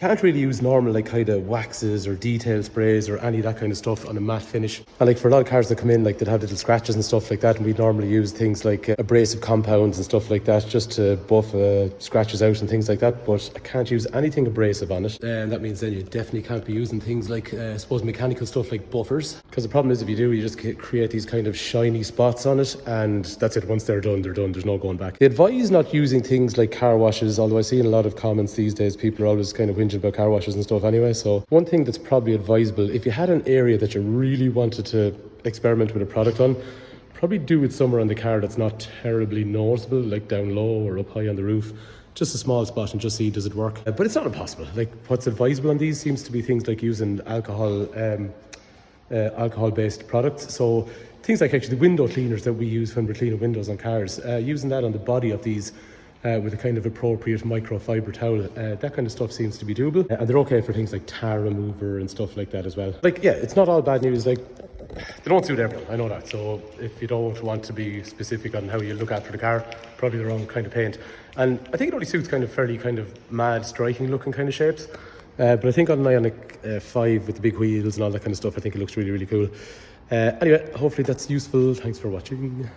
Can't really use normal like kind of waxes or detail sprays or any of that kind of stuff on a matte finish. And like for a lot of cars that come in, like they'd have little scratches and stuff like that, and we normally use things like abrasive compounds and stuff like that just to buff scratches out and things like that. But I can't use anything abrasive on it, and that means then you definitely can't be using things like I suppose mechanical stuff like buffers, because the problem is if you do, you just create these kind of shiny spots on it, and that's it. Once they're done, there's no going back. They advise not using things like car washes, although I see in a lot of comments these days people are always kind of whinging about car washes and stuff anyway. So one thing that's probably advisable, if you had an area that you really wanted to experiment with a product on, probably do it somewhere on the car that's not terribly noticeable, like down low or up high on the roof, just a small spot, and just see does it work. But it's not impossible. Like what's advisable on these seems to be things like using alcohol based products. So things like actually the window cleaners that we use when we're cleaning windows on cars, using that on the body of these with a kind of appropriate microfiber towel, that kind of stuff seems to be doable, and they're okay for things like tar remover and stuff like that as well. Like, yeah, it's not all bad news. Like, they don't suit everyone, I know that. So if you don't want to be specific on how you look after the car, probably the wrong kind of paint. And I think it only suits kind of fairly kind of mad, striking looking kind of shapes. But I think on an Ioniq 5 with the big wheels and all that kind of stuff, I think it looks really, really cool. Anyway, hopefully that's useful. Thanks for watching.